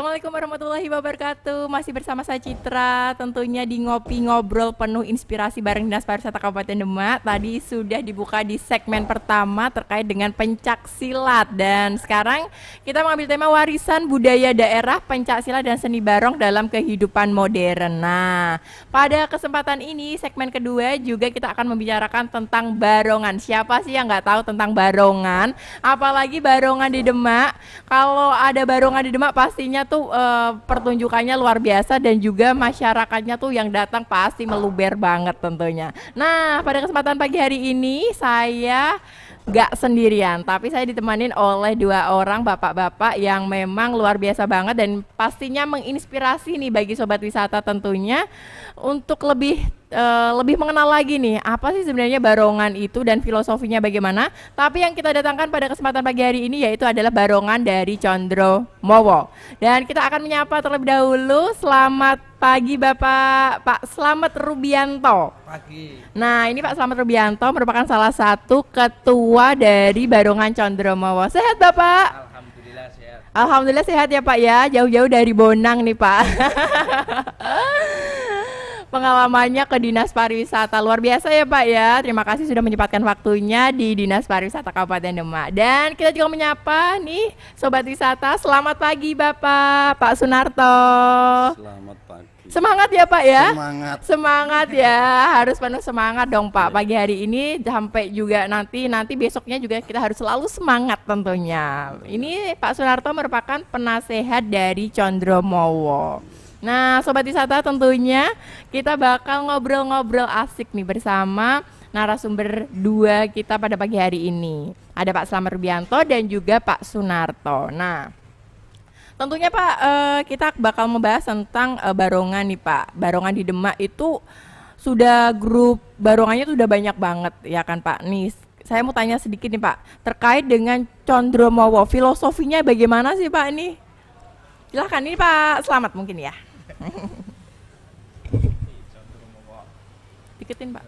Assalamualaikum warahmatullahi wabarakatuh. Masih bersama saya Citra, tentunya di Ngopi Ngobrol penuh inspirasi bareng Dinas Pariwisata Kabupaten Demak. Tadi sudah dibuka di segmen pertama terkait dengan pencak silat, dan sekarang kita mengambil tema warisan budaya daerah pencak silat dan seni barong dalam kehidupan modern. Nah, pada kesempatan ini segmen kedua juga kita akan membicarakan tentang barongan. Siapa sih yang nggak tahu tentang barongan? Apalagi barongan di Demak. Kalau ada barongan di Demak pastinya tuh pertunjukannya luar biasa, dan juga masyarakatnya tuh yang datang pasti meluber banget tentunya. Nah, pada kesempatan pagi hari ini saya nggak sendirian, tapi saya ditemanin oleh dua orang bapak-bapak yang memang luar biasa banget dan pastinya menginspirasi nih bagi sobat wisata tentunya untuk lebih mengenal lagi nih apa sih sebenarnya barongan itu dan filosofinya bagaimana. Tapi yang kita datangkan pada kesempatan pagi hari ini yaitu adalah barongan dari Condro Mowo. Dan kita akan menyapa terlebih dahulu. Selamat pagi Bapak Pak Slamet Rubianto. Pagi. Nah, ini Pak Slamet Rubianto merupakan salah satu ketua dari barongan Condro Mowo. Sehat Bapak? Alhamdulillah sehat. Alhamdulillah sehat ya Pak ya. Jauh-jauh dari Bonang nih Pak. Pengalamannya ke Dinas Pariwisata luar biasa ya Pak ya. Terima kasih sudah menyempatkan waktunya di Dinas Pariwisata Kabupaten Demak. Dan kita juga menyapa nih sobat wisata. Selamat pagi Bapak Pak Sunarto. Selamat pagi. Semangat ya Pak ya. Semangat. Semangat ya, harus penuh semangat dong Pak. Pagi hari ini sampai juga nanti besoknya juga kita harus selalu semangat tentunya. Ini Pak Sunarto merupakan penasehat dari Condro Mowo. Nah, sobat wisata tentunya kita bakal ngobrol-ngobrol asik nih bersama narasumber dua kita pada pagi hari ini. Ada Pak Slamet Rubianto dan juga Pak Sunarto. Nah, tentunya Pak, kita bakal membahas tentang barongan nih Pak. Barongan di Demak itu sudah grup barongannya tuh udah banyak banget ya kan Pak. Nih, saya mau tanya sedikit nih Pak terkait dengan Condro Mowo. Filosofinya bagaimana sih Pak ini? Silahkan ini Pak Slamet mungkin ya. Diketin Pak.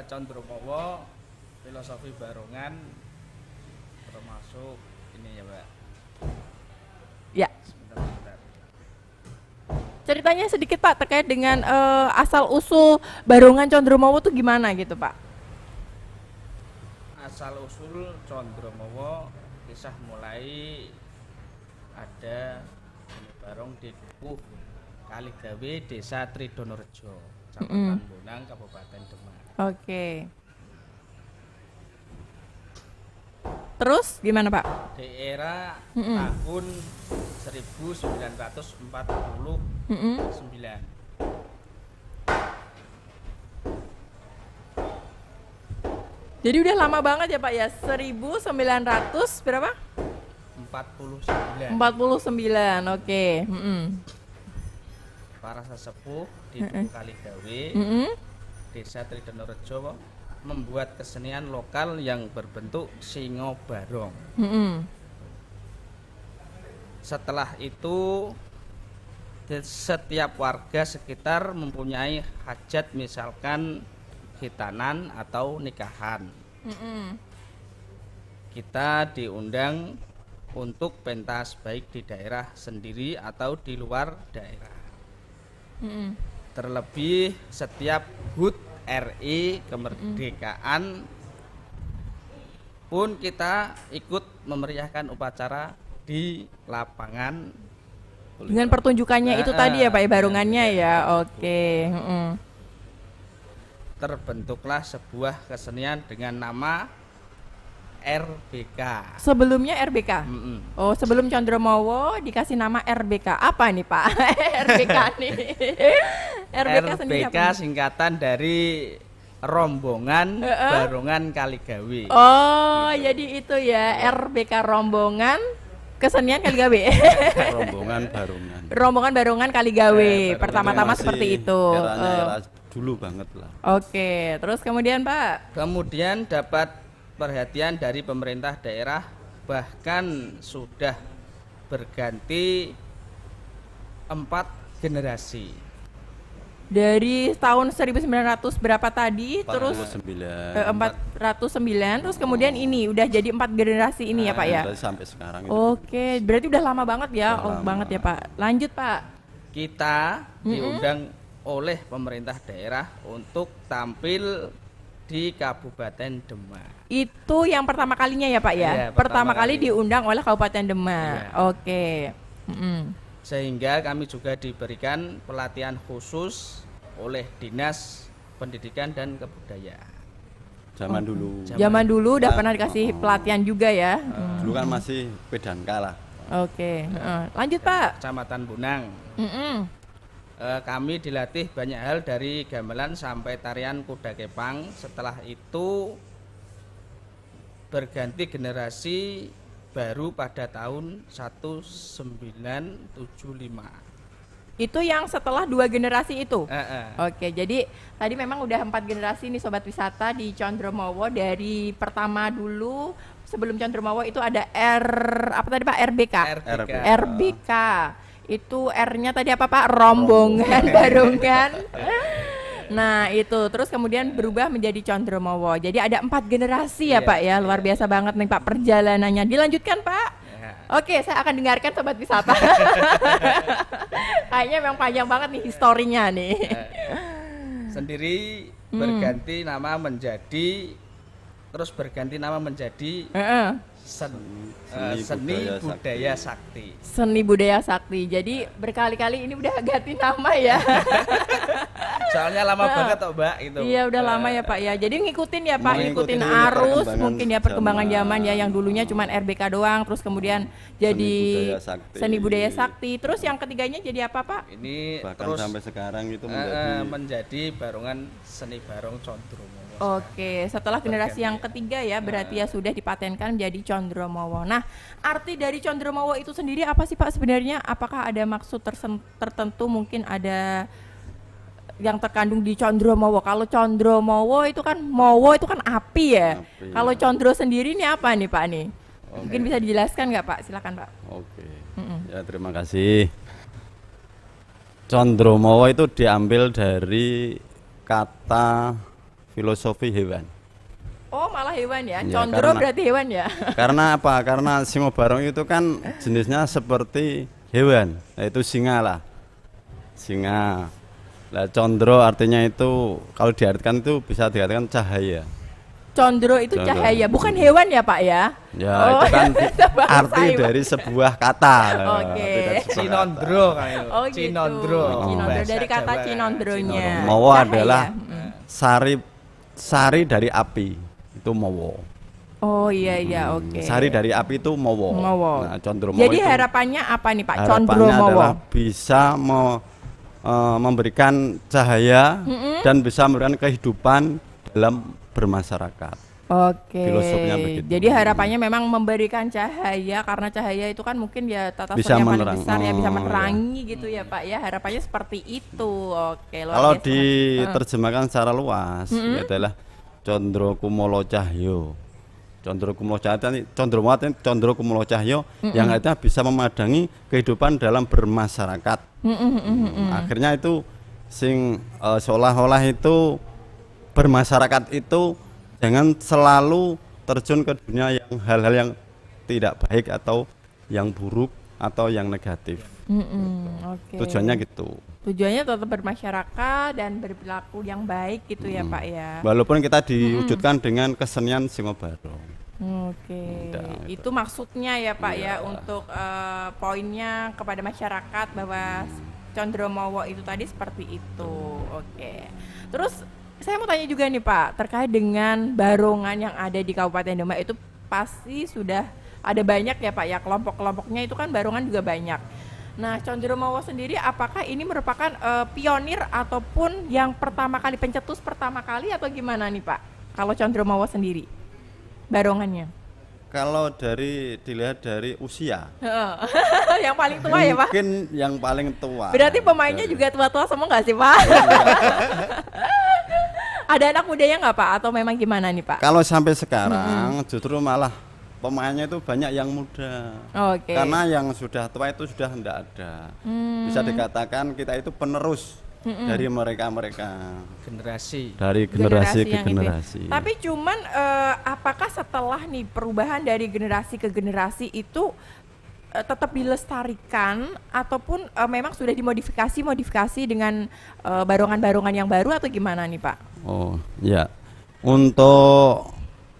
Condro Mowo, filosofi barongan termasuk ini ya Pak. Ya. Sebentar. Ceritanya sedikit Pak terkait dengan asal usul barongan Condro Mowo tuh gimana gitu Pak? Asal usul Condro Mowo kisah mulai ada barong di Dukuh Kaligawe, Desa Tridonorejo, Kecamatan Bonang, Kabupaten Demak. Oke. Terus gimana Pak? Di era tahun 1949. Jadi udah lama banget ya Pak ya, 1900 berapa? 49, oke. Para sesepuh di Dukuh Kaligawe, Desa Tridonorejo membuat kesenian lokal yang berbentuk singo barong. Setelah itu setiap warga sekitar mempunyai hajat, misalkan khitanan atau nikahan. Kita diundang untuk pentas baik di daerah sendiri atau di luar daerah. Terlebih setiap HUT RI kemerdekaan pun kita ikut memeriahkan upacara di lapangan Dengan pertunjukannya itu tadi ya Pak ya, barongannya ya. Oke. Terbentuklah sebuah kesenian dengan nama RBK. Sebelumnya RBK. Oh, sebelum Condro Mowo dikasih nama RBK. Apa nih Pak? RBK nih. sendiri RBK apa? singkatan dari rombongan barongan Kaligawe. Oh, jadi itu ya RBK rombongan kesenian Kaligawe. Rombongan barongan. Rombongan barongan Kaligawe. Pertama-tama Masih seperti itu. Era dulu banget lah. Oke, terus kemudian Pak? Kemudian dapat perhatian dari pemerintah daerah, bahkan sudah berganti 4 generasi. Dari tahun 1900 berapa tadi, terus 49. 409, terus kemudian ini udah jadi 4 generasi ini ya Pak ya? Berarti sampai sekarang itu. Oke, berarti udah lama banget ya, Udah lama. banget ya Pak. Lanjut Pak. Kita diundang oleh pemerintah daerah untuk tampil di Kabupaten Demak. Itu yang pertama kalinya ya Pak ya? Iya, pertama pertama kali kali. diundang oleh Kabupaten Demak. Iya. Oke. Sehingga kami juga diberikan pelatihan khusus oleh Dinas Pendidikan dan Kebudayaan. Zaman dulu. Zaman dulu udah Nah, pernah dikasih pelatihan juga ya? Dulu kan masih pedanka lah. Oke. Lanjut Pak. Kecamatan Bunang. Mm-mm. Kami dilatih banyak hal dari gamelan sampai tarian kuda kepang. Setelah itu berganti generasi baru pada tahun 1975. Itu yang setelah 2 generasi itu? Eh. Oke, jadi tadi memang udah 4 generasi nih Sobat Wisata di Condromowo. Dari pertama dulu, sebelum Condromowo itu ada apa tadi Pak? RBK? RBK. RBK. Itu R-nya tadi apa Pak? Rombongan, barungan. Nah itu, terus kemudian berubah menjadi Condromowo. Jadi ada 4 generasi ya Iya, Pak ya, luar biasa banget nih Pak perjalanannya. Dilanjutkan Pak. Ya. Oke, saya akan dengarkan Sobat Wisata. Kayaknya memang panjang banget nih historinya nih. Sendiri berganti nama menjadi Heeh. Seni Budaya Sakti. Seni Budaya Sakti. Jadi berkali-kali ini udah ganti nama ya. Soalnya lama banget toh Mbak itu. Iya udah lama ya Pak ya. Jadi ngikutin ya Pak, ngikutin Mengikuti arus perkembangan mungkin ya perkembangan zaman. zaman ya, yang dulunya cuman RBK doang, terus kemudian jadi Budaya Sakti. Seni Budaya Sakti. Terus yang ketiganya jadi apa Pak? Ini Bahkan terus sampai sekarang itu menjadi barongan seni barong Condromowo. Oke, setelah generasi yang ketiga ya, berarti ya sudah dipatenkan menjadi Condromowo. Nah, arti dari Condromowo itu sendiri apa sih Pak sebenarnya? Apakah ada maksud tertentu, mungkin ada yang terkandung di Condromowo? Kalau Condromowo itu kan, Mowo itu kan api ya. Api. Kalau Condro sendiri ini apa nih Pak nih? Mungkin bisa dijelaskan nggak Pak? Silakan Pak. Oke. Ya terima kasih. Condromowo itu diambil dari kata filosofi hewan. Oh malah hewan ya? Ya, Condro karena- berarti hewan ya? Karena apa? Karena singo barong itu kan jenisnya seperti hewan, yaitu singa lah. Singa. Lah condro artinya itu kalau diartikan itu bisa diartikan cahaya. Condro itu Condro. cahaya, bukan hewan ya Pak ya? Ya, Oh, itu kan itu bahasa arti hewan. dari sebuah kata. Oke. Arti dari sebuah Cinondro kan itu. Oh gitu. Cinondro. Cinondro Bahasa dari kata Jawa. cinondronya. Mowo Cahaya. adalah sari dari api. Itu mowo. Oh iya iya oke. Sari dari api itu mowo. Mowo. Nah, condromowo Jadi itu harapannya apa nih Pak? harapannya Condromowo. adalah bisa memberikan cahaya dan bisa memberikan kehidupan dalam bermasyarakat. Oke. Filosofinya begitu. Jadi harapannya memang memberikan cahaya, karena cahaya itu kan mungkin ya tata Bisa surya paling menerang. besar ya, bisa Oh, menerangi gitu ya Pak ya. Harapannya seperti itu. Oke, luar Kalau biasa. diterjemahkan secara luas, itu adalah Condro Kumolo Cahyo. Condro Kumolo Cahyo, Condro Kumolo Cahyo yang artinya bisa memadangi kehidupan dalam bermasyarakat. Akhirnya itu seolah-olah itu bermasyarakat itu jangan selalu terjun ke dunia yang hal-hal yang tidak baik atau yang buruk atau yang negatif. Oke. Tujuannya gitu. Tujuannya tetap bermasyarakat dan berperilaku yang baik gitu ya Pak ya. Walaupun kita diwujudkan dengan kesenian singo barong. Oke, Udah, itu maksudnya ya Pak ya, untuk poinnya kepada masyarakat bahwa Condromowo itu tadi seperti itu. Oke, terus saya mau tanya juga nih Pak, terkait dengan barongan yang ada di Kabupaten Demak itu pasti sudah ada banyak ya Pak ya, kelompok-kelompoknya itu kan barongan juga banyak. Nah, Condromowo sendiri apakah ini merupakan pionir ataupun yang pertama kali, pencetus pertama kali, atau gimana nih Pak? Kalau Condromowo sendiri barongannya. Kalau dilihat dari usia, Yang paling tua ya Pak? mungkin yang paling tua. Berarti pemainnya juga tua-tua semua nggak sih Pak? Ada anak mudanya nggak Pak? Atau memang gimana nih Pak? Kalau sampai sekarang justru malah pemainnya itu banyak yang muda. Oke. Karena yang sudah tua itu sudah tidak ada. Bisa dikatakan kita itu penerus dari mereka generasi. dari generasi ke yang itu ya. generasi. Tapi cuman apakah setelah nih perubahan dari generasi ke generasi itu tetap dilestarikan ataupun memang sudah dimodifikasi dengan barongan-barongan yang baru atau gimana nih Pak? Oh ya, untuk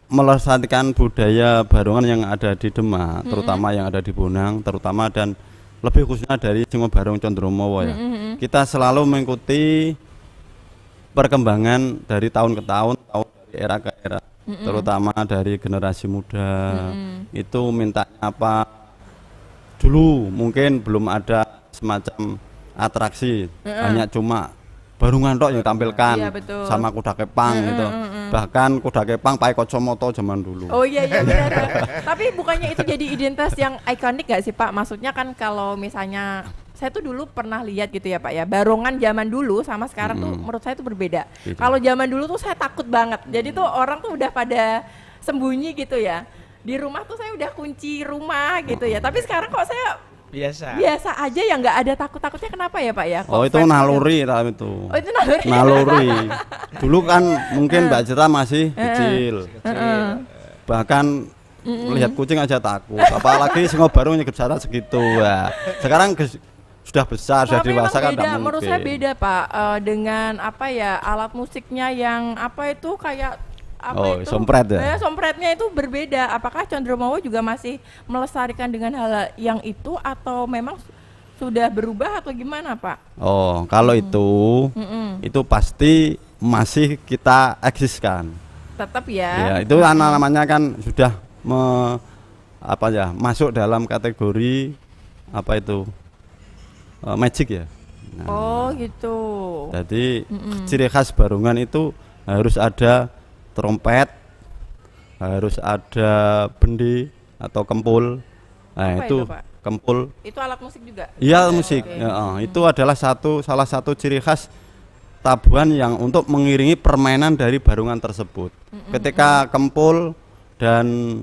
melestarikan budaya barongan yang ada di Demak, terutama yang ada di Bonang, terutama dan lebih khususnya dari Singo Barong Condromowo ya. Kita selalu mengikuti perkembangan dari tahun ke tahun dari era ke era, terutama dari generasi muda. Itu mintanya apa? Dulu mungkin belum ada semacam atraksi, hanya cuma barongan tok yang tampilkan Iya, betul. sama kuda kepang gitu. Bahkan kuda kepang pakai kacamata zaman dulu. Oh iya benar. Tapi bukannya itu jadi identitas yang ikonik gak sih Pak? Maksudnya kan kalau misalnya saya tuh dulu pernah lihat gitu ya Pak ya, barongan zaman dulu sama sekarang tuh menurut saya tuh berbeda. Kalau zaman dulu tuh saya takut banget. Jadi tuh orang tuh udah pada sembunyi gitu ya. Di rumah tuh saya udah kunci rumah gitu ya. Tapi sekarang kok saya biasa aja ya, nggak ada takut-takutnya. Kenapa ya Pak ya? Kok Oh itu fans naluri tapi itu. Oh itu naluri. Naluri. Dulu kan mungkin Mbak Citra masih kecil. Bahkan melihat kucing aja takut. Apalagi Singo Barong nyegep jarak segitu. Wah. Sekarang sudah besar, sudah Tapi dewasa kan memang beda, tidak menurut saya mungkin. beda Pak, dengan apa ya, alat musiknya yang apa itu kayak apa Oh, itu? sompret ya? Sompretnya itu berbeda. Apakah Condromowo juga masih melestarikan dengan hal yang itu atau memang sudah berubah atau gimana Pak? Oh, kalau itu pasti masih kita eksiskan. Tetap Ya, ya. itu namanya kan sudah masuk dalam kategori apa itu? Magic ya. Nah, Oh gitu. jadi ciri khas barongan itu harus ada trompet, harus ada bendi atau kempul. Nah, Apa itu itu, Pak? kempul. Itu alat musik juga? Iya, musik. Oke. Ya, itu adalah salah satu ciri khas tabuhan yang untuk mengiringi permainan dari barongan tersebut. Ketika kempul dan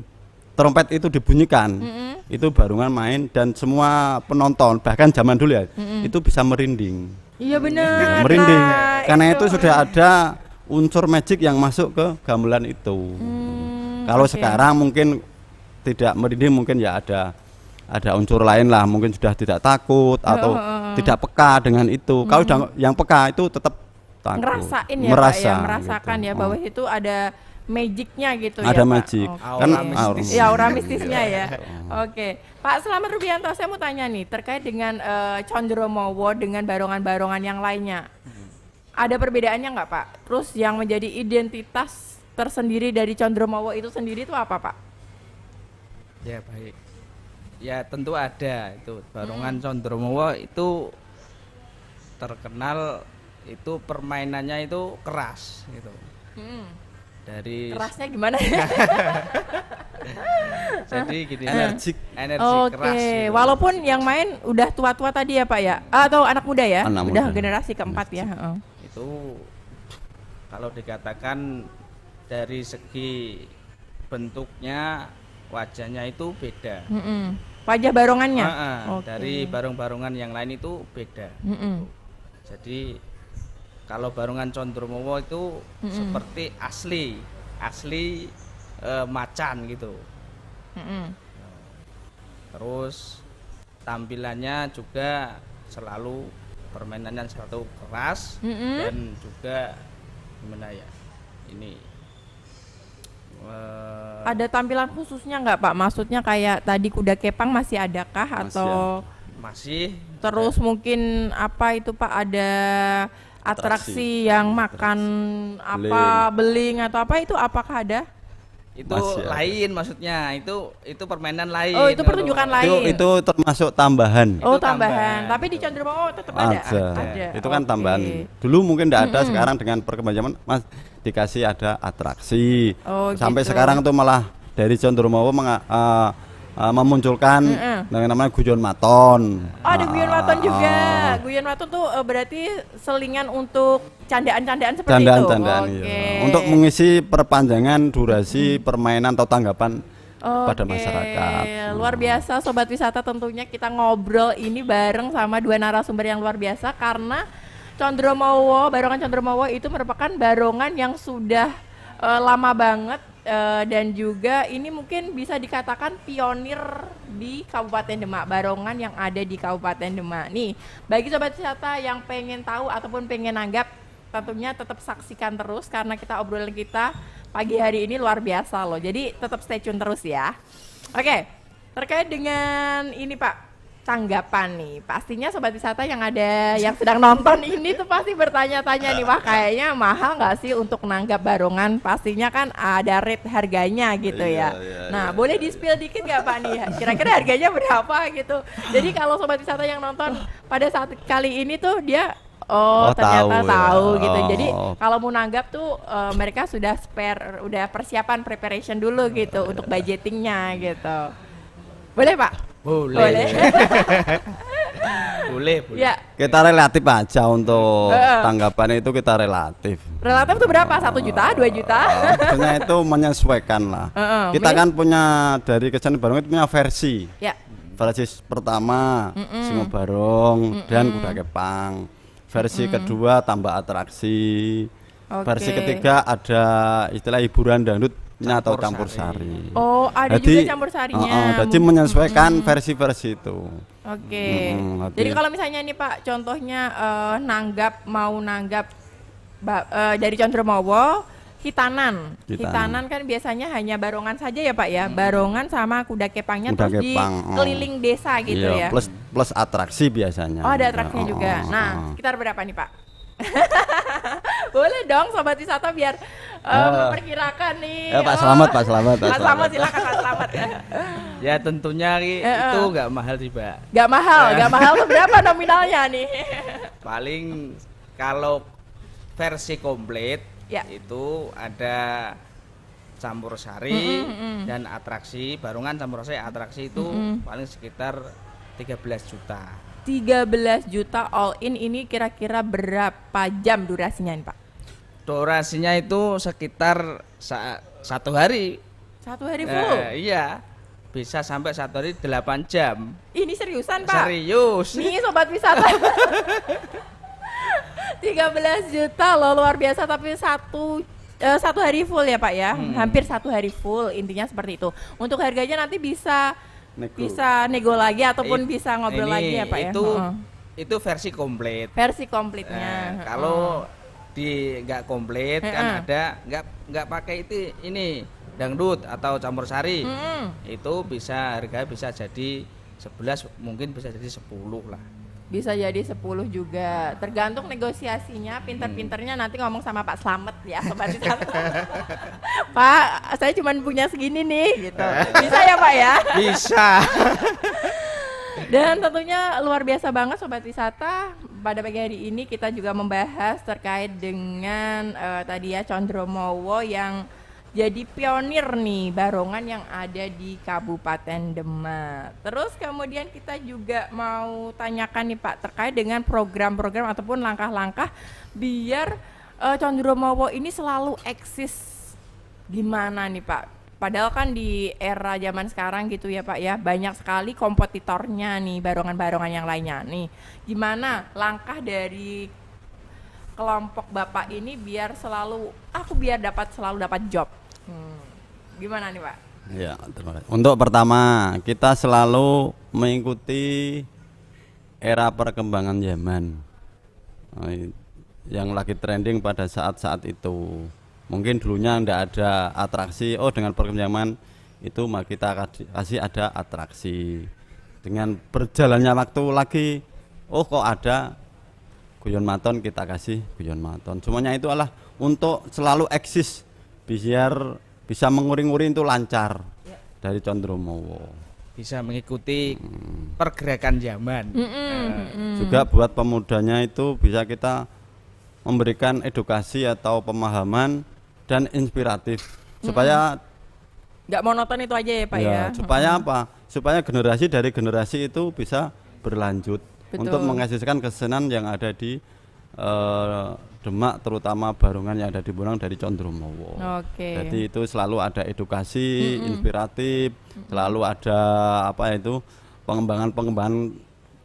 trompet itu dibunyikan, itu barongan main dan semua penonton bahkan zaman dulu ya, itu bisa merinding. Iya benar. Merinding. Nah, Karena itu sudah ada unsur magic yang masuk ke gamelan itu. Kalau oke. sekarang mungkin tidak merinding, mungkin ya ada unsur lain lah, mungkin sudah tidak takut atau tidak peka dengan itu. Kalau yang peka itu tetap takut. ngerasain ya Pak ya, merasakan gitu. ya bahwa itu ada magicnya gitu ya Ada Pak. magic. Oke. Kan Aura mistis. Ya aura mistisnya ya. Oke, Pak Slamet Rubianto, saya mau tanya nih terkait dengan Condromowo dengan barongan-barongan yang lainnya. Ada perbedaannya nggak Pak? Terus yang menjadi identitas tersendiri dari Condromowo itu sendiri itu apa Pak? Ya baik. Ya tentu ada itu barongan Condromowo itu terkenal itu permainannya itu keras gitu. Dari Kerasnya gimana? jadi gini Energik. energi keras Oke, gitu. walaupun yang main udah tua-tua tadi ya Pak ya, atau anak muda ya, Anak udah muda. generasi keempat ya. Heeh. Itu kalau dikatakan dari segi bentuknya wajahnya itu beda. Wajah barongannya. Oke. Dari barong-barongan yang lain itu beda. Jadi kalau barongan Condromowo itu seperti asli macan gitu. Terus tampilannya juga selalu permainannya selalu keras dan juga gimana ya ini Ada tampilan khususnya nggak Pak? Maksudnya kayak tadi kuda kepang masih adakah Masih atau masih terus mungkin apa itu Pak, ada atraksi yang makan apa beling atau apa itu, apakah ada? itu Masih ada. lain maksudnya itu permainan lain. Oh, itu pertunjukan lain. Itu termasuk tambahan. Oh Itu tambahan. tambahan. Tapi di Condromowo tetap ada. Ada. Itu kan Oke. tambahan. Dulu mungkin tidak ada, sekarang dengan perkembangan zaman Mas dikasih ada atraksi. Oh, Sampai gitu. sekarang tuh malah dari Condromowo memunculkan yang namanya guyon maton. Oh, ada guyon waton juga. Guyon waton tuh berarti selingan untuk candaan-candaan seperti Candaan-candaan itu. iya. Untuk mengisi perpanjangan durasi permainan atau tanggapan pada Oke, masyarakat. luar biasa Sobat Wisata, tentunya kita ngobrol ini bareng sama dua narasumber yang luar biasa karena Condromowo, barongan Condromowo itu merupakan barongan yang sudah lama banget dan juga ini mungkin bisa dikatakan pionir di Kabupaten Demak, barongan yang ada di Kabupaten Demak. Nih, bagi sobat wisata yang pengen tahu ataupun pengen nanggap, tentunya tetap saksikan terus karena obrolan kita pagi hari ini luar biasa loh. Jadi tetap stay tune terus ya. Oke, terkait dengan ini Pak, tanggapan nih, pastinya sobat wisata yang sedang nonton ini tuh pasti bertanya-tanya nih, wah kayaknya mahal nggak sih untuk nanggap barongan? Pastinya kan ada rate harganya gitu ya. Nah, boleh di-spill dikit nggak Pak nih? Kira-kira harganya berapa gitu? Jadi kalau sobat wisata yang nonton pada saat kali ini tuh dia ternyata tahu gitu. Jadi kalau mau nanggap tuh mereka sudah udah persiapan preparation dulu gitu untuk budgetingnya gitu. Boleh Pak? Boleh. Boleh. Ya. Kita relatif aja untuk tanggapan itu, kita relatif. Relatif itu berapa? 1 juta, 2 juta? Sebenarnya itu menyesuaikan lah. Kita kan punya dari Kesenian Barong itu punya versi. Ya. Versi pertama Singo Barong dan Kuda Kepang. Versi kedua tambah atraksi. Versi ketiga ada istilah hiburan dangdut atau campur sari. Oh, ada juga campur sarinya. Jadi menyesuaikan versi-versi itu. Oke. Jadi kalau misalnya nih Pak, contohnya mau nanggap dari Condromowo, Hitanan kan biasanya hanya barongan saja ya Pak ya, barongan sama kuda kepangnya terus di keliling desa gitu ya. Plus atraksi biasanya. Oh, ada atraksinya juga. Nah, sekitar berapa nih Pak? Boleh dong sobat wisata biar memperkirakan nih. Pak Slamet. Pak Slamet silakan Pak Slamet. Ya tentunya itu nggak mahal sih Pak. Nggak mahal tuh berapa nominalnya nih? Paling kalau versi komplit itu ada campur sari dan atraksi, barongan campur sari atraksi itu paling sekitar 13 juta. 13 juta all in, ini kira-kira berapa jam durasinya ini Pak? Durasinya itu sekitar 1 hari. 1 hari full? Iya, bisa sampai 1 hari 8 jam. Ini seriusan Pak? Serius. Nih sobat wisata. 13 juta loh, luar biasa, tapi satu hari full ya Pak ya, hampir 1 hari full, intinya seperti itu. Untuk harganya nanti bisa nego lagi ataupun bisa ngobrol lagi ya Pak ya. Itu versi komplit. Versi komplitnya. Kalau nggak komplit kan ada nggak pakai ini dangdut atau campur sari. Itu harga bisa jadi 11, mungkin bisa jadi 10 lah. Bisa jadi 10 juga, tergantung negosiasinya, pinter-pinternya nanti ngomong sama Pak Slamet ya sobat wisata. Pak, saya cuma punya segini nih gitu. Bisa ya Pak ya? Bisa. Dan tentunya luar biasa banget sobat wisata, pada pagi hari ini kita juga membahas terkait dengan tadi ya Condromowo yang jadi pionir nih barongan yang ada di Kabupaten Demak. Terus kemudian kita juga mau tanyakan nih Pak terkait dengan program-program ataupun langkah-langkah biar Condromowo ini selalu eksis. Gimana nih Pak? Padahal kan di era zaman sekarang gitu ya Pak ya, banyak sekali kompetitornya nih, barongan-barongan yang lainnya nih. Gimana langkah dari kelompok Bapak ini biar selalu dapat job? Gimana nih Pak? Ya, terima kasih. Untuk pertama, kita selalu mengikuti era perkembangan zaman yang lagi trending pada saat-saat itu. Mungkin dulunya enggak ada atraksi, dengan perkembangan zaman itu kita kasih ada atraksi. Dengan berjalannya waktu lagi, kok ada guyon maton, kita kasih guyon maton. Semuanya itu adalah untuk selalu eksis biar bisa menguring-uring itu lancar dari Condromowo. Bisa mengikuti pergerakan zaman. Juga buat pemudanya itu bisa kita memberikan edukasi atau pemahaman dan inspiratif supaya nggak monoton itu aja ya Pak ya. Supaya apa? Supaya generasi dari generasi itu bisa berlanjut. Betul. Untuk mengeksiskan kesenian yang ada di Demak, terutama barongan yang ada di Bonang dari Condromowo. Jadi itu selalu ada edukasi, inspiratif, selalu ada pengembangan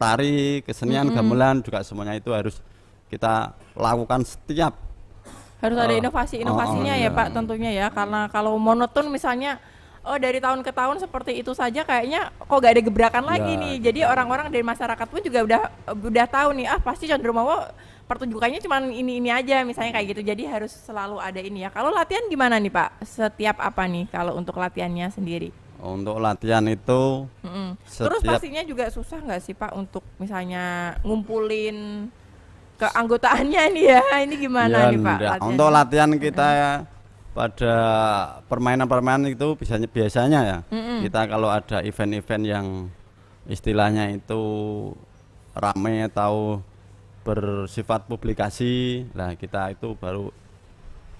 tari, kesenian, gamelan juga semuanya itu harus kita lakukan setiap Harus ada inovasi-inovasinya ya iya. Pak tentunya ya, karena kalau monoton misalnya dari tahun ke tahun seperti itu saja kayaknya kok gak ada gebrakan lagi Ya, nih. Jadi orang-orang dari masyarakat pun juga udah tahu nih, pasti Condromawo pertunjukannya cuma ini aja misalnya kayak gitu. Jadi harus selalu ada ini ya. Kalau latihan gimana nih Pak? Setiap apa nih kalau untuk latihannya sendiri? untuk latihan itu Terus setiap pastinya juga susah nggak sih Pak untuk misalnya ngumpulin keanggotaannya nih ya? Ini gimana ya, nih Pak? enggak. latihannya? Untuk latihan kita pada permainan-permainan itu biasanya ya kita kalau ada event-event yang istilahnya itu ramai atau bersifat publikasi, lah kita itu baru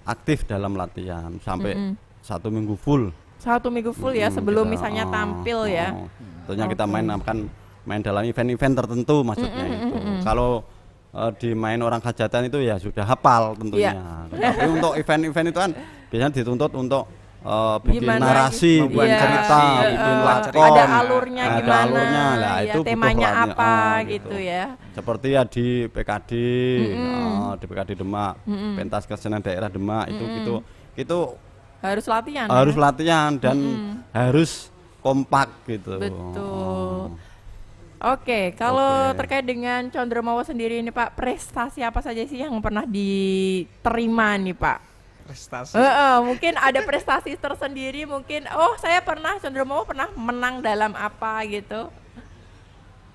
aktif dalam latihan sampai 1 minggu full. 1 minggu full ya sebelum misalnya tampil ya. Tentunya kita main dalam event-event tertentu maksudnya itu. Kalau di main orang hajatan itu ya sudah hafal tentunya. Tapi untuk event-event itu kan biasanya dituntut untuk bikin Gimana narasi, gitu? bikin Iya, cerita, iya, bikin iya. lakon. Ada alurnya ada gimana, alurnya lah, ya, itu butuh temanya latihan. apa gitu ya. Seperti ya di PKD, di PKD Demak, pentas kesenian daerah Demak itu Harus latihan. harus ya? latihan dan harus kompak gitu. Betul. Oke, kalau Oke. terkait dengan Condromawo sendiri ini Pak, prestasi apa saja sih yang pernah diterima nih Pak? Prestasi. Mungkin ada prestasi tersendiri, mungkin saya pernah Condromawo pernah menang dalam apa gitu.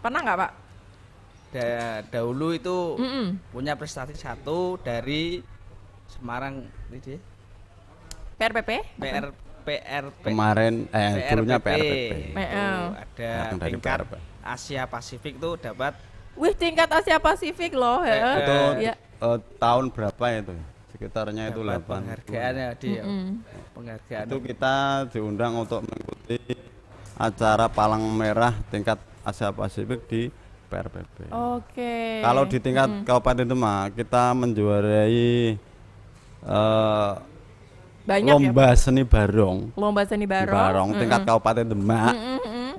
Pernah nggak Pak? Dahulu itu punya prestasi satu dari Semarang ini PRPP? PRP. Kemarin dulunya PRPP. Ada Yang dari tingkat PRP. Asia Pasifik tuh dapat Wih, tingkat Asia Pasifik loh ya. Itu Ya. tahun berapa itu? Sekitarnya itu 8. penghargaan ya dia. Penghargaan. Itu kita diundang untuk mengikuti acara Palang Merah tingkat Asia Pasifik di PRPP. Oke. Kalau di tingkat Kabupaten Demak kita menjuarai banyak lomba ya. seni barong. Lomba seni barong. Tingkat Kabupaten Demak.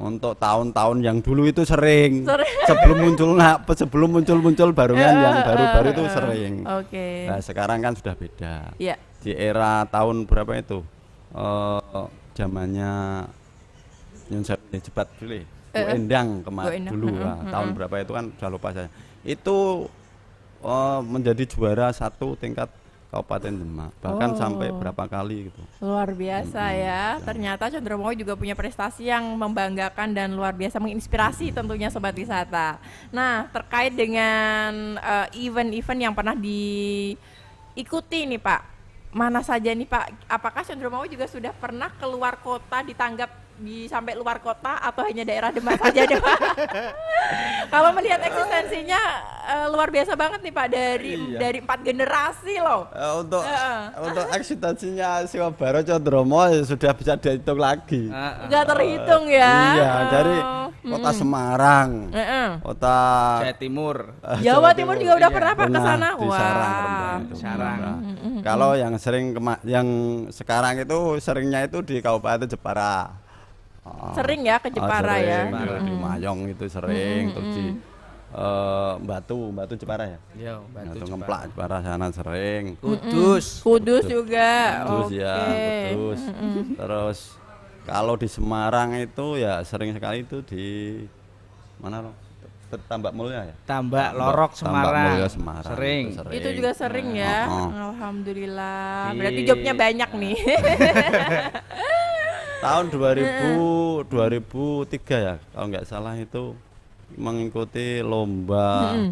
Untuk tahun-tahun yang dulu itu sering. Sering. sebelum muncul barongan yang baru-baru itu sering. Oke. Nah, sekarang kan sudah beda. Iya. Di era tahun berapa itu? Zamannya yang saya cepat dulu. Bu Endang kemarin Endang. dulu tahun berapa itu kan sudah lupa saya. Itu menjadi juara 1 tingkat Kabupaten Demak, bahkan sampai berapa kali gitu. Luar biasa ya. Ternyata Condromawo juga punya prestasi yang membanggakan dan luar biasa menginspirasi tentunya Sobat Wisata. Nah, terkait dengan event-event yang pernah diikuti nih Pak, mana saja nih Pak? Apakah Condromawo juga sudah pernah keluar kota ditanggap sampai luar kota atau hanya daerah Demak saja deh Pak? Kalau melihat eksistensinya luar biasa banget nih Pak dari 4 generasi loh. Untuk eksistensinya Siwa Baro Condromawo sudah bisa dihitung lagi. Nggak terhitung ya. Iya, dari kota Semarang, kota Jawa Timur. Jawa Timur juga udah pernah Pak ke sana. di Sarang, Rembang itu. Sarang. Kalau yang yang sekarang itu seringnya itu di Kabupaten Jepara. Sering ya ke Jepara ya. Di Mayong itu sering, terus di Batu Jepara ya. Iya, Batu Ngemplak Jepara sana sering. Kudus juga. Kudus Oke. ya, Kudus. Terus kalau di Semarang itu ya sering sekali itu di mana loh? Tambak Mulya ya. Tambak Lorok Tambak Semarang. Mulya Semarang. Sering. Itu juga sering ya. Alhamdulillah. Berarti jobnya banyak nih. Tahun 2003 ya kalau nggak salah itu mengikuti lomba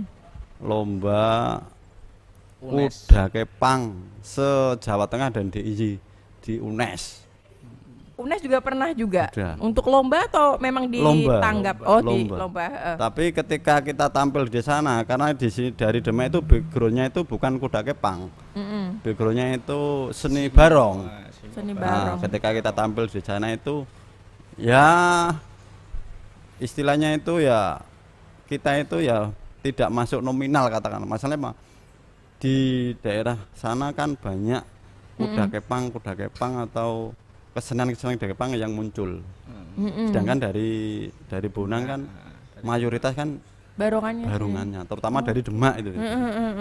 UNES. kuda kepang se-Jawa Tengah dan DIY di UNES. UNES juga pernah juga. Ada. Untuk lomba atau memang ditanggap? Di lomba. Tapi ketika kita tampil di sana karena di sini dari Demak itu backgroundnya itu bukan kuda kepang. Backgroundnya itu seni barong. Seni Nah, barong. ketika kita tampil di sana itu ya istilahnya itu ya kita itu ya tidak masuk nominal katakan. Masalahnya di daerah sana kan banyak kuda kepang atau kesenian kuda kepang yang muncul. Sedangkan dari Bonang kan mayoritas kan barongannya, terutama dari Demak itu.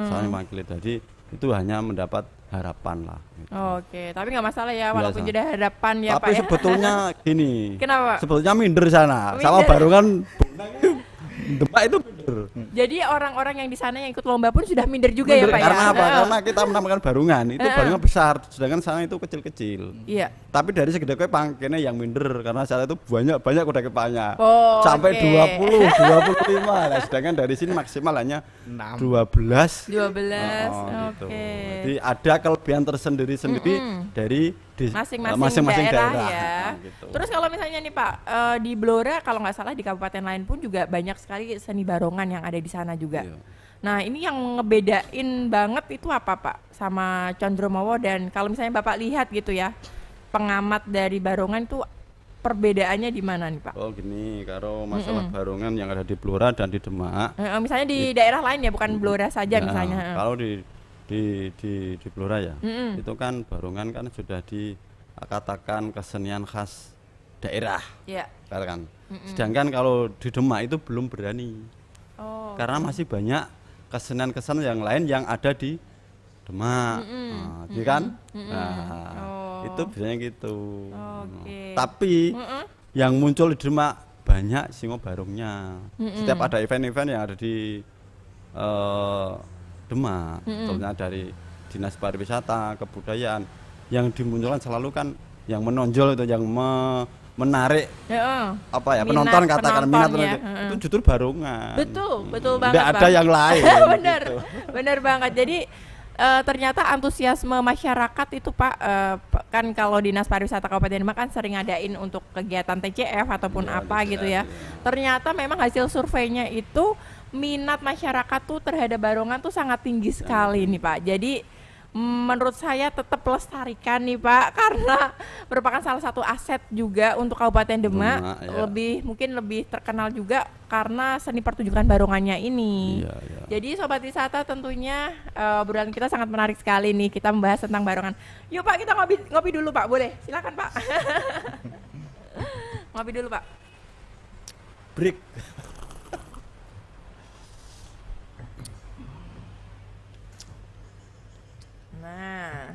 Saya mewakili, jadi itu hanya mendapat harapan lah. Gitu. Oke, tapi nggak masalah ya, walaupun jadi harapan ya tapi Pak ya. sebetulnya gini. Kenapa? Sebetulnya minder sana, sama Minder. barongan Demak itu minder. Jadi orang-orang yang di sana yang ikut lomba pun sudah minder juga ya Minder, Pak karena ya. apa? Karena kita menamakan barungan, itu barungan besar, sedangkan sana itu kecil-kecil. Iya. Tapi dari segede kepang kene yang minder karena sana itu banyak kuda kepangnya. Oh, sampai oke. 20, 25. Nah, sedangkan dari sini maksimal hanya 12. 12. Gitu. Oke. Jadi ada kelebihan tersendiri-sendiri dari Masing-masing daerah ya. Gitu. Terus kalau misalnya nih Pak, di Blora kalau nggak salah di kabupaten lain pun juga banyak sekali seni barongan yang ada di sana juga. Iya. Nah ini yang ngebedain banget itu apa Pak sama Condromowo, dan kalau misalnya Bapak lihat gitu ya, pengamat dari barongan itu perbedaannya di mana nih Pak? Oh gini, kalau masalah barongan yang ada di Blora dan di Demak, Misalnya di daerah lain ya, bukan Blora saja nah, misalnya. kalau di Blora ya, itu kan barongan kan sudah dikatakan kesenian khas daerah, Iya. kan. Sedangkan kalau di Demak itu belum berani, Oh. karena masih banyak kesenian-kesenian yang lain yang ada di Demak, gitu kan? Nah, itu biasanya gitu. Oke. Tapi yang muncul di Demak banyak singo barongnya. Setiap ada event-event yang ada di Demak, contohnya dari Dinas Pariwisata, Kebudayaan, yang dimunculkan selalu kan yang menonjol itu, yang menarik apa ya, penonton, katakan minat penontonnya, itu justru barongan. Betul banget. Tidak ada Bang. yang lain. Bener, gitu. bener banget. Jadi ternyata antusiasme masyarakat itu Pak, kan kalau Dinas Pariwisata Kabupaten Demak kan sering ngadain untuk kegiatan TCF ataupun Iya, apa TCF, gitu ya. Ternyata memang hasil surveinya itu minat masyarakat tuh terhadap barongan tuh sangat tinggi sekali nih Pak. Jadi menurut saya tetap lestarikan nih Pak, karena merupakan salah satu aset juga untuk Kabupaten Demak. Demak, ya. Mungkin lebih terkenal juga karena seni pertunjukan barongannya ini. Iya, iya. Jadi Sobat Wisata tentunya obrolan kita sangat menarik sekali nih, kita membahas tentang barongan. Yuk Pak, kita ngopi dulu Pak, boleh? Silakan Pak. Ngopi dulu Pak. Break. Nah,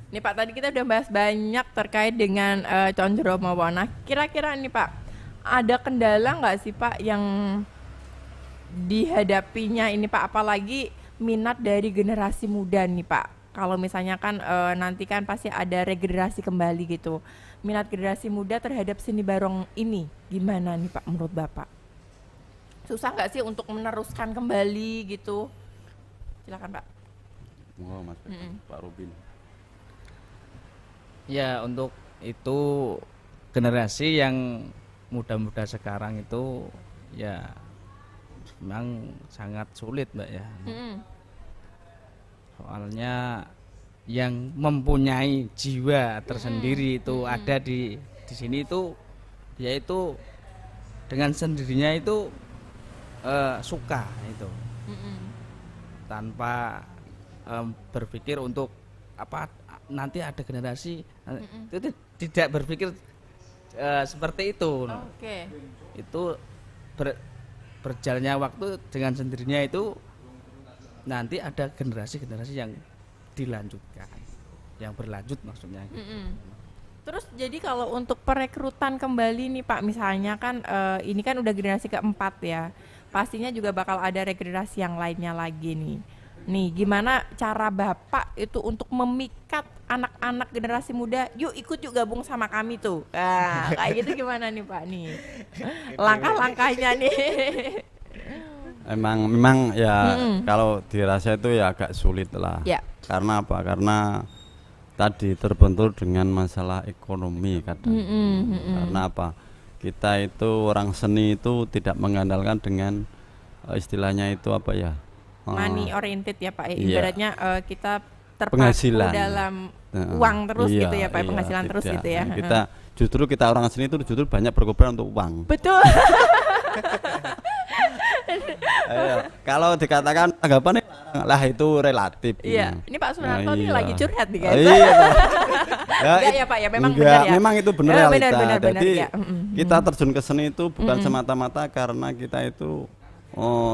ini Pak, tadi kita udah bahas banyak terkait dengan Condromowo. Nah, kira-kira nih Pak, ada kendala nggak sih Pak yang dihadapinya ini Pak, apalagi minat dari generasi muda nih Pak? Kalau misalnya kan nanti kan pasti ada regenerasi kembali gitu. Minat generasi muda terhadap seni barong ini gimana nih Pak menurut Bapak? Susah nggak sih untuk meneruskan kembali gitu? Silakan Pak. Oh, Mas Pak Robin. Ya, untuk itu generasi yang muda-muda sekarang itu ya memang sangat sulit Mbak ya. Soalnya yang mempunyai jiwa tersendiri itu ada di sini itu, yaitu dengan sendirinya itu suka itu, tanpa berpikir untuk apa nanti ada generasi itu tidak berpikir seperti itu. Oke. Itu berjalannya waktu dengan sendirinya itu nanti ada generasi-generasi yang dilanjutkan, yang berlanjut maksudnya. Terus jadi kalau untuk perekrutan kembali nih Pak, misalnya kan ini kan udah generasi keempat ya, pastinya juga bakal ada regenerasi yang lainnya lagi nih. Nih, gimana cara Bapak itu untuk memikat anak-anak generasi muda, yuk ikut yuk gabung sama kami tuh. Nah, kayak gitu gimana nih Pak nih? Langkah-langkahnya nih. Memang ya kalau dirasa itu ya agak sulit lah. Ya. Karena apa? Karena tadi terbentur dengan masalah ekonomi kadang. Karena apa? Kita itu orang seni itu tidak mengandalkan dengan istilahnya itu apa ya? Money oriented ya Pak. Iya. Ibaratnya kita terpaku Penghasilan. dalam uang terus Iya, gitu ya Pak, iya, penghasilan terus tidak. gitu ya. Kita orang seni itu justru banyak berkorban untuk uang. Betul. Ayo, kalau dikatakan anggapannya lah itu relatif. Iya, ini Pak Sunarto nih Iya. lagi curhat nih guys. Iya. Enggak ya Pak ya, memang enggak, benar ya. memang itu benar Eh, realita. benar, Jadi ya. kita terjun ke seni itu bukan semata-mata karena kita itu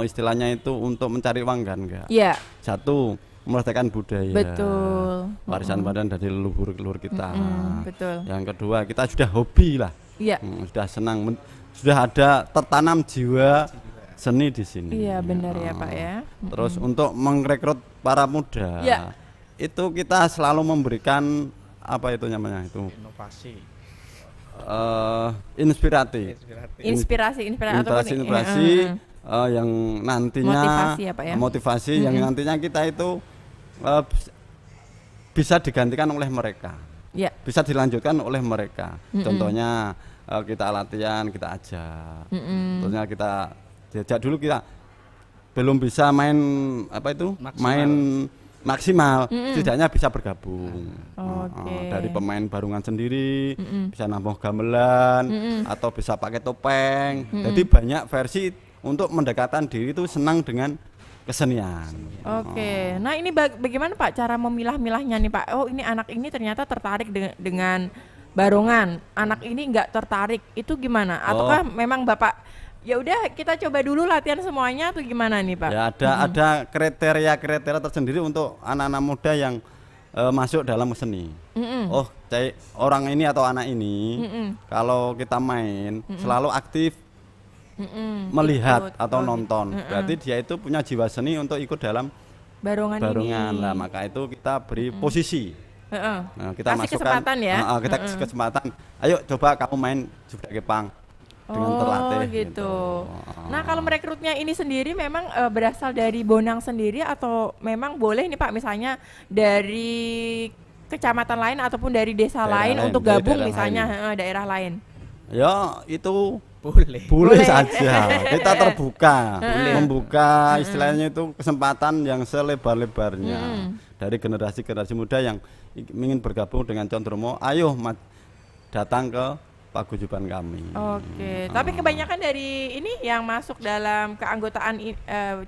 istilahnya itu untuk mencari uang kan enggak. Iya, Satu, melestarikan budaya. betul. Warisan warisan dari leluhur kita. Betul. Yang kedua, kita sudah hobi lah. Iya. Sudah senang, sudah ada tertanam jiwa seni di sini. Iya, benar ya Pak ya. Terus untuk merekrut para muda, Iya. itu kita selalu memberikan apa itu namanya itu Inovasi. inspiratif, Inspirasi ataupun inspirasi yang nantinya Motivasi ya, Pak ya? motivasi yang nantinya kita itu bisa digantikan oleh mereka, Iya. bisa dilanjutkan oleh mereka. Contohnya kita latihan, kita ajak, terusnya kita diajak dulu, kita belum bisa main apa itu main maksimal, setidaknya bisa bergabung. Oke. Dari pemain barungan sendiri, bisa nambah gamelan, atau bisa pakai topeng. Jadi banyak versi untuk mendekatkan diri itu senang dengan kesenian. Oke, nah ini bagaimana Pak cara memilah-milahnya nih Pak? Oh ini anak ini ternyata tertarik dengan barongan, anak ini nggak tertarik, itu gimana? Ataukah memang Bapak ya udah kita coba dulu latihan semuanya atau gimana nih Pak? Ya ada kriteria tersendiri untuk anak-anak muda yang masuk dalam seni. Oh, orang ini atau anak ini kalau kita main selalu aktif melihat atau nonton. Berarti dia itu punya jiwa seni untuk ikut dalam barongan ini. Lah maka itu kita beri posisi. Nah, kita Kasih masukkan kesempatan ya. kita kasih kesempatan. Ayo coba kamu main Jogja Kepang dengan terlatih gitu. Nah kalau merekrutnya ini sendiri memang berasal dari Bonang sendiri atau memang boleh nih Pak misalnya dari kecamatan lain ataupun dari desa lain untuk dari gabung daerah misalnya daerah lain? Ya itu Boleh. boleh saja, kita terbuka, membuka istilahnya itu kesempatan yang selebar-lebarnya dari generasi-generasi muda yang ingin bergabung dengan Condromo. Ayo datang ke paguyuban kami. Oke, tapi kebanyakan dari ini yang masuk dalam keanggotaan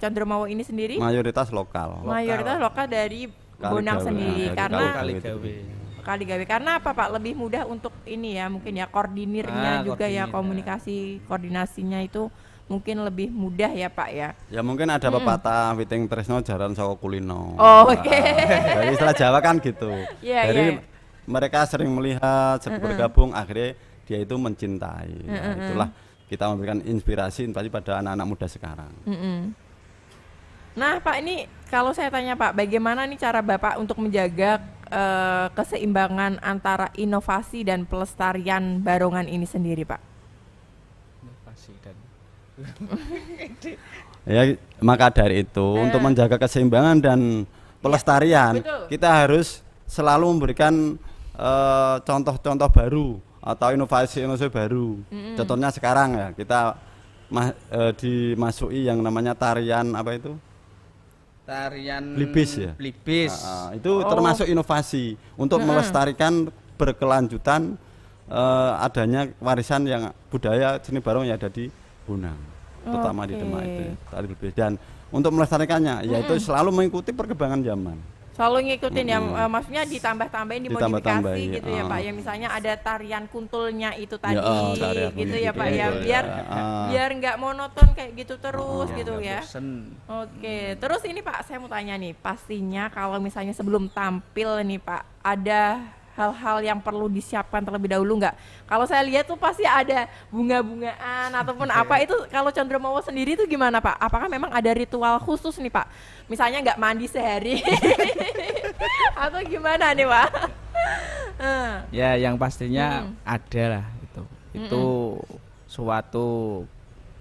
Condromo ini sendiri Mayoritas lokal. mayoritas lokal dari Bonang Kaligawe. sendiri Dari karena Kaligawe. Kaligawe karena apa Pak lebih mudah untuk ini ya mungkin ya koordinirnya juga ya koordinir. koordinasinya itu mungkin lebih mudah ya Pak ya. Ya mungkin ada pepatah Witing Tresno jaran saka kulino. Oh, oke. Dari istilah Jawa kan gitu. Iya, Jadi iya. mereka sering melihat, sering bergabung, akhirnya dia itu mencintai. Nah, itulah kita memberikan inspirasi pada anak-anak muda sekarang. Nah Pak ini kalau saya tanya Pak bagaimana nih cara Bapak untuk menjaga keseimbangan antara inovasi dan pelestarian barongan ini sendiri Pak? Inovasi dan Ya, maka dari itu untuk menjaga keseimbangan dan pelestarian, betul. kita harus selalu memberikan contoh-contoh baru atau inovasi-inovasi baru. Contohnya sekarang ya kita dimasuki yang namanya tarian apa itu? tarian Libis ya? Libis. Itu termasuk inovasi untuk melestarikan berkelanjutan adanya warisan yang budaya seni barong yang ada di Bonang, terutama di Demak itu tari Libis. Dan untuk melestarikannya yaitu selalu mengikuti perkembangan zaman. Selalu ngikutin ya, maksudnya ditambah-tambahin, dimodifikasi Ditambah-tambahin, gitu ya Pak. Ya misalnya ada tarian kuntulnya itu tadi, tarian gitu kuntul ya Pak itu, ya, ya. biar nggak monoton kayak gitu terus gitu ya. Bosen. Oke, terus ini Pak, saya mau tanya nih, pastinya kalau misalnya sebelum tampil nih Pak, ada hal-hal yang perlu disiapkan terlebih dahulu nggak? Kalau saya lihat tuh pasti ada bunga-bungaan ataupun apa itu. Kalau Condromo sendiri itu gimana Pak? Apakah memang ada ritual khusus nih Pak? Misalnya nggak mandi sehari atau gimana nih Pak? Ya yang pastinya ada lah itu. Itu suatu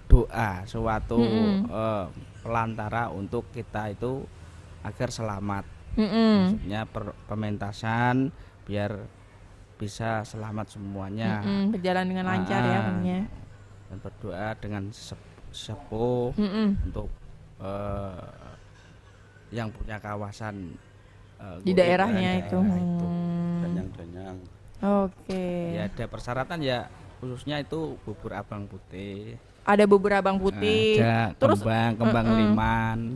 doa, suatu pelantara untuk kita itu agar selamat. Maksudnya pementasan biar bisa selamat semuanya. Berjalan dengan lancar ya Bangnya. Dan berdoa dengan sepuh untuk yang punya kawasan Di daerahnya itu. Danyang-danyang. Oke. Ya ada persyaratan ya khususnya itu bubur abang putih. ada bubur abang putih, ada terus kembang liman,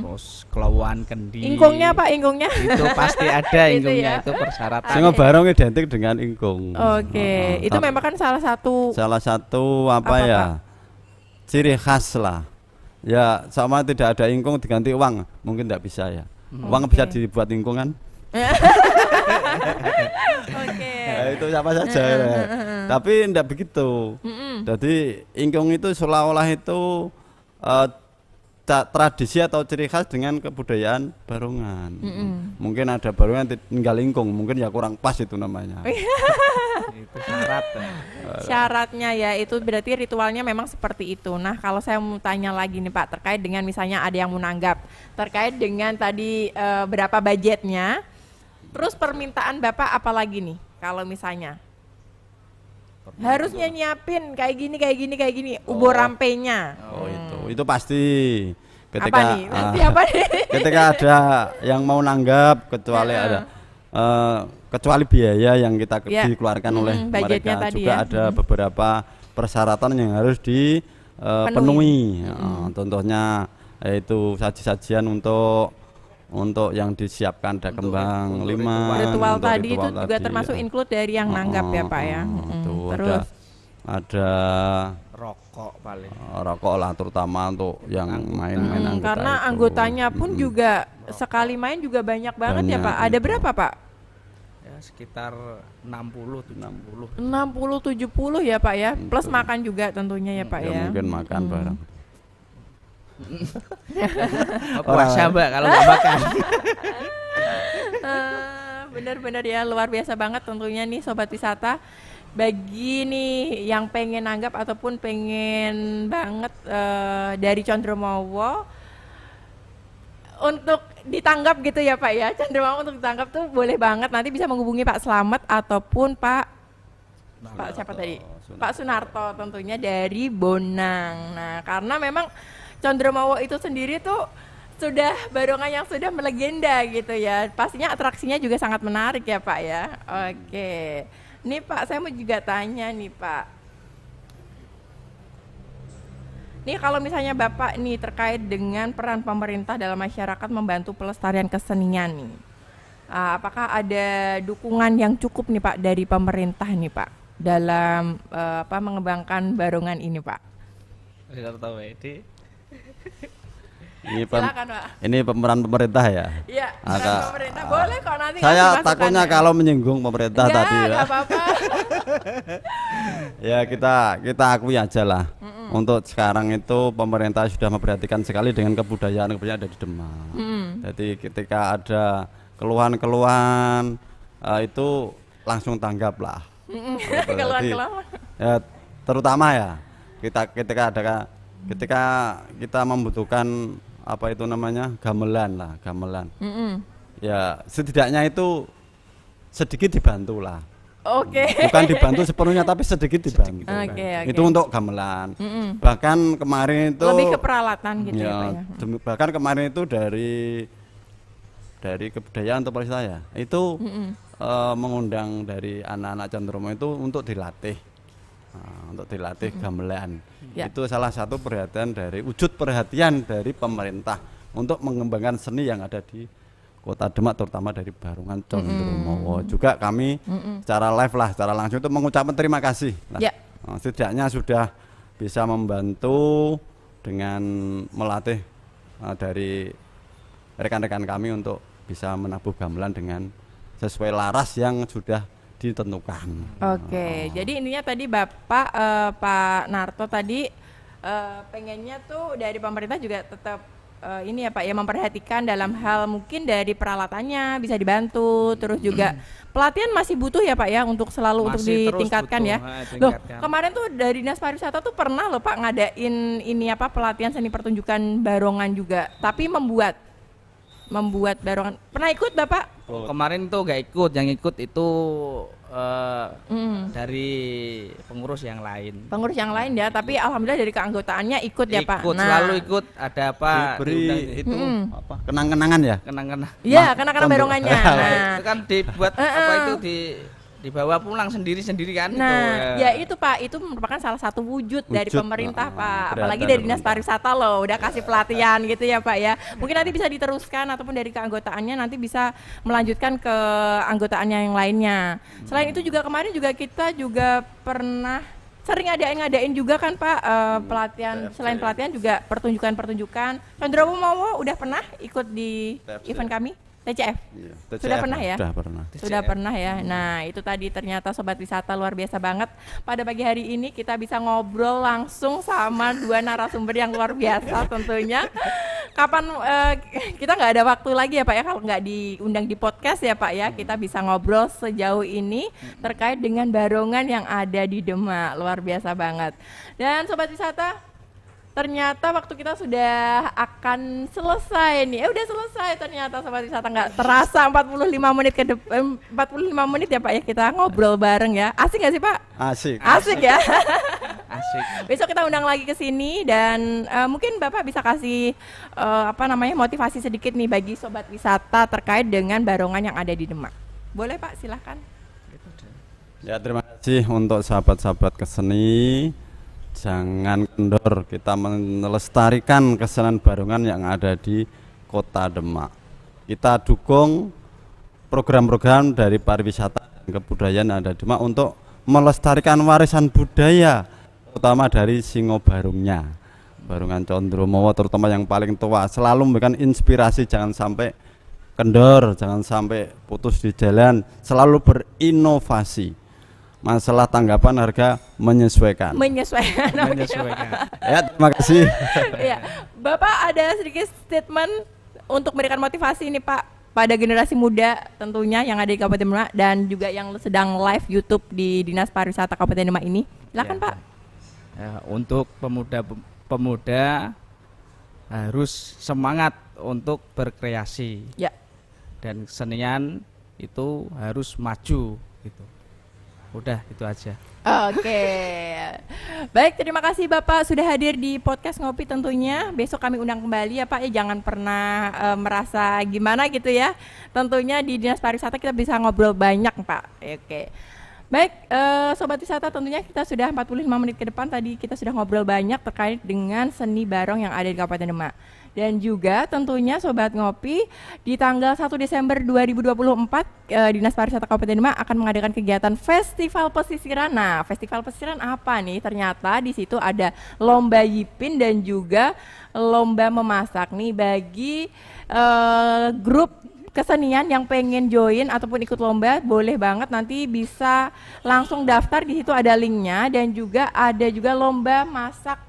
terus kelauan kendi. ingkungnya Pak, ingkungnya? Itu pasti ada Itu ingkungnya, ya. itu persyaratan. Sing barong identik dengan ingkung. Oke, itu memang kan salah satu apa Apa, ya? Pak? Ciri khas lah. Ya sama tidak ada ingkung diganti uang, mungkin tidak bisa ya. Uang Oke. bisa dibuat ingkung kan? Oke. Ya, itu siapa saja. Ya. Tapi tidak begitu. Jadi ingkung itu seolah-olah itu tradisi atau ciri khas dengan kebudayaan Barongan. Mungkin ada Barongan tinggal ingkung, mungkin ya kurang pas itu namanya. Itu syarat. Syaratnya ya itu berarti ritualnya memang seperti itu. Nah kalau saya mau tanya lagi nih Pak terkait dengan misalnya ada yang mau nanggap terkait dengan tadi berapa budgetnya, terus permintaan Bapak apa lagi nih kalau misalnya harusnya nyiapin kayak gini ubur rampenya. Oh itu pasti ketika Apa nih? Siapa nih? ketika ada yang mau nanggap kecuali ada kecuali biaya yang kita Ya. dikeluarkan oleh Budgetnya mereka tadi juga ya. ada beberapa persyaratan yang harus dipenuhi. Contohnya yaitu saji-sajian untuk yang disiapkan ada kembang liman. Ritual untuk tadi itu ritual juga tadi, termasuk ya. include dari yang nanggap ya Pak ya. Itu Terus ada Rokok paling. rokok lah terutama untuk yang main-main anggota karena itu. anggotanya pun juga sekali main juga banyak banget ya Banyak, Pak. Ada itu. berapa Pak? Ya sekitar 60 70. 60-70 ya Pak ya. Plus makan juga tentunya ya Pak Ya ya. mungkin makan bareng. Puasa Mbak kalau nggak makan. Benar-benar ya luar biasa banget tentunya nih Sobat Wisata. Bagi nih yang pengen nanggap ataupun pengen banget dari Condromowo untuk ditanggap gitu ya Pak ya. Condromowo untuk ditanggap tuh boleh banget, nanti bisa menghubungi Pak Slamet ataupun Pak siapa tadi? Pak Sunarto tentunya dari Bonang. Nah karena memang Condromowo itu sendiri tuh sudah Barongan yang sudah melegenda gitu ya. Pastinya atraksinya juga sangat menarik ya Pak ya. Oke. Nih Pak, saya mau juga tanya nih Pak. Nih kalau misalnya Bapak nih terkait dengan peran pemerintah dalam masyarakat membantu pelestarian kesenian nih. Apakah ada dukungan yang cukup nih Pak dari pemerintah nih Pak dalam mengembangkan Barongan ini Pak? Tidak tahu ini. Silakan Pak. Ini pemeran pemerintah ya. Iya, Agak- peran pemerintah boleh kok nanti. Saya ngasih takutnya masukannya. kalau menyinggung pemerintah Enggak, tadi ya. enggak apa-apa. Ya kita akui aja lah. Untuk sekarang itu pemerintah sudah memperhatikan sekali dengan kebudayaan ada di Demak. Jadi ketika ada keluhan-keluhan itu langsung tanggap lah. Keluhan-keluhan. Ya terutama ya ketika kita membutuhkan apa itu namanya gamelan. Ya setidaknya itu sedikit dibantu lah. Oke. Bukan dibantu sepenuhnya tapi sedikit dibantu. Oke. Itu untuk gamelan. Bahkan kemarin itu Lebih ke peralatan gitu ya, Pak ya. bahkan kemarin itu dari kebudayaan atau polisi saya itu mengundang dari anak-anak Condromo itu untuk dilatih. Untuk dilatih gamelan. Ya. Itu salah satu wujud perhatian dari pemerintah untuk mengembangkan seni yang ada di Kota Demak, terutama dari Barongan Condromowo. Juga kami secara live lah, secara langsung itu mengucapkan terima kasih lah. Ya. Setidaknya sudah bisa membantu dengan melatih dari rekan-rekan kami untuk bisa menabuh gamelan dengan sesuai laras yang sudah ditentukan. Oke, jadi intinya tadi Bapak Pak Narto tadi pengennya tuh dari pemerintah juga tetap ini ya Pak ya memperhatikan dalam hal mungkin dari peralatannya bisa dibantu, terus juga pelatihan masih butuh ya Pak ya untuk selalu untuk Masih terus ditingkatkan butuh, ya. Loh, tingkatkan. kemarin tuh dari Dinas Pariwisata tuh pernah loh Pak ngadain ini pelatihan seni pertunjukan Barongan juga, tapi membuat Barongan. Pernah ikut Bapak? Kemarin tuh nggak ikut, yang ikut itu dari pengurus yang lain. Pengurus yang lain ya, tapi alhamdulillah dari keanggotaannya ikut ya Pak. Ikut, selalu ikut. Ada apa? Diberi diundang, itu apa? Kenang-kenangan ya. kenang-kenang. Iya, kenang-kenang Barongannya. Nah, Nah, Itu kan dibuat apa itu dibawa pulang sendiri-sendiri kan Nah, itu. ya itu Pak, itu merupakan salah satu wujud dari pemerintah Pak, apalagi kelihatan dari Dinas pemerintah. Pariwisata loh, udah kasih pelatihan gitu ya Pak ya. Mungkin nanti bisa diteruskan ataupun dari keanggotaannya nanti bisa melanjutkan ke anggotaannya yang lainnya. Selain itu juga kemarin juga kita juga pernah sering ngadain juga kan Pak pelatihan, selain pelatihan juga pertunjukan-pertunjukan. Condro Momo udah pernah ikut di TFC. event kami? TCF? Iya, Sudah TCF, pernah ya? Sudah pernah. Sudah pernah ya. Nah, itu tadi ternyata sobat wisata luar biasa banget. Pada pagi hari ini kita bisa ngobrol langsung sama dua narasumber yang luar biasa tentunya. Kapan kita nggak ada waktu lagi ya Pak ya kalau nggak diundang di podcast ya Pak ya. Kita bisa ngobrol sejauh ini terkait dengan barongan yang ada di Demak. Luar biasa banget. Dan sobat wisata, ternyata waktu kita sudah akan selesai nih. Udah selesai ternyata sobat wisata, nggak terasa 45 menit 45 menit ya Pak ya kita ngobrol bareng ya. Asik nggak sih Pak? Asik. Asik ya. Asik. Besok kita undang lagi ke sini dan mungkin Bapak bisa kasih motivasi sedikit nih bagi sobat wisata terkait dengan barongan yang ada di Demak. Boleh Pak, silahkan. Ya, terima kasih untuk sahabat-sahabat keseni. Jangan kendor, kita melestarikan kesenian barongan yang ada di Kota Demak. Kita dukung program-program dari pariwisata dan kebudayaan yang ada di Demak untuk melestarikan warisan budaya, terutama dari Singo Barungnya, Barongan Condromowo, terutama yang paling tua, selalu memberikan inspirasi, jangan sampai kendor, jangan sampai putus di jalan, selalu berinovasi. Masalah tanggapan harga menyesuaikan. Menyesuaikan. Ya, terima kasih. Ya, Bapak ada sedikit statement untuk memberikan motivasi nih Pak pada generasi muda tentunya yang ada di Kabupaten Demak dan juga yang sedang live YouTube di Dinas Pariwisata Kabupaten Demak ini. Silakan Ya. Pak. Ya, untuk pemuda harus semangat untuk berkreasi. Ya. Dan kesenian itu harus maju gitu. Udah itu aja. Oke. Baik, terima kasih Bapak sudah hadir di podcast Ngopi tentunya. Besok kami undang kembali ya Pak ya, jangan pernah merasa gimana gitu ya. Tentunya di Dinas Pariwisata kita bisa ngobrol banyak Pak. Oke. Baik, sobat wisata, tentunya kita sudah 45 menit ke depan tadi kita sudah ngobrol banyak terkait dengan seni barong yang ada di Kabupaten Demak. Dan juga tentunya Sobat Ngopi di tanggal 1 Desember 2024 Dinas Pariwisata Kabupaten Demak akan mengadakan kegiatan Festival Pesisiran. Nah, Festival Pesisiran apa nih? Ternyata di situ ada lomba yipin dan juga lomba memasak nih bagi grup kesenian yang pengen join ataupun ikut lomba, boleh banget, nanti bisa langsung daftar, di situ ada linknya. Dan juga ada juga lomba masak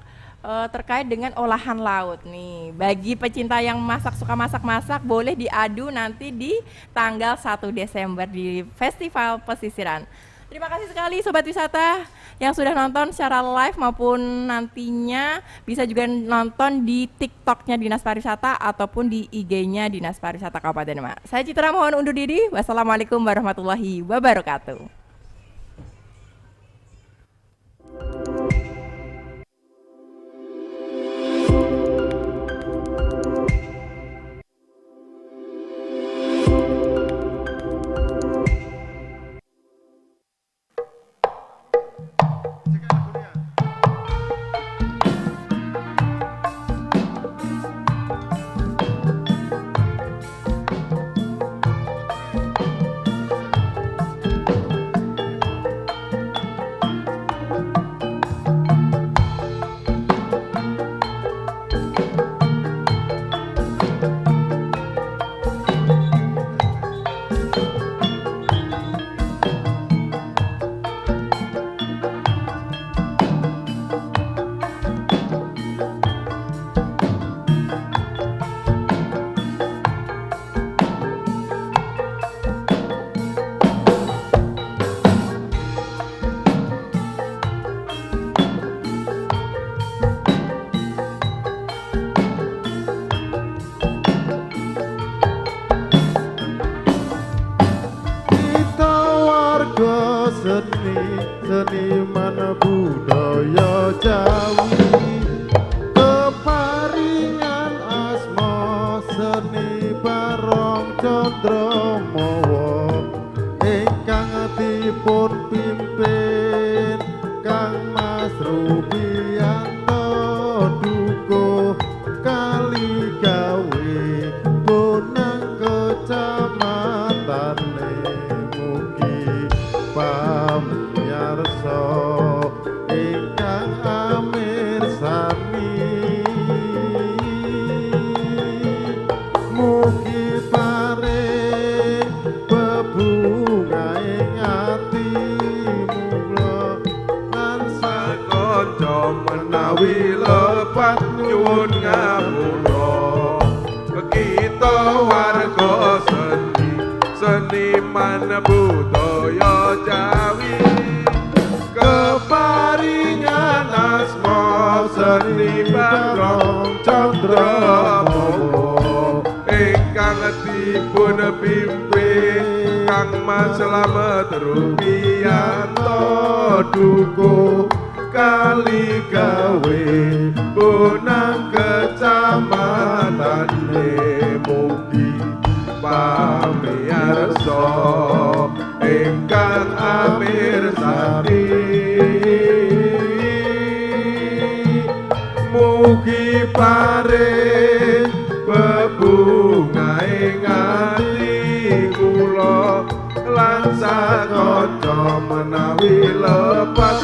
terkait dengan olahan laut nih. Bagi pecinta yang suka masak-masak, boleh diadu nanti di tanggal 1 Desember di Festival Pesisiran. Terima kasih sekali Sobat Wisata yang sudah nonton secara live maupun nantinya bisa juga nonton di TikToknya Dinas Pariwisata ataupun di IG-nya Dinas Pariwisata Kabupaten Demak. Saya Citra mohon undur diri. Wassalamualaikum warahmatullahi wabarakatuh. cipta warga seni seniman budaya Jawi keparingan asma seni Bagong Candramomo ingkang dipun pimpin Kang Mas Slamet Rupianto Duko kali gawe bonang kecamatan mugi pamiarsa ingkang amirsani mugi paring bebunga ing ati kula lan sakanca menawi lepas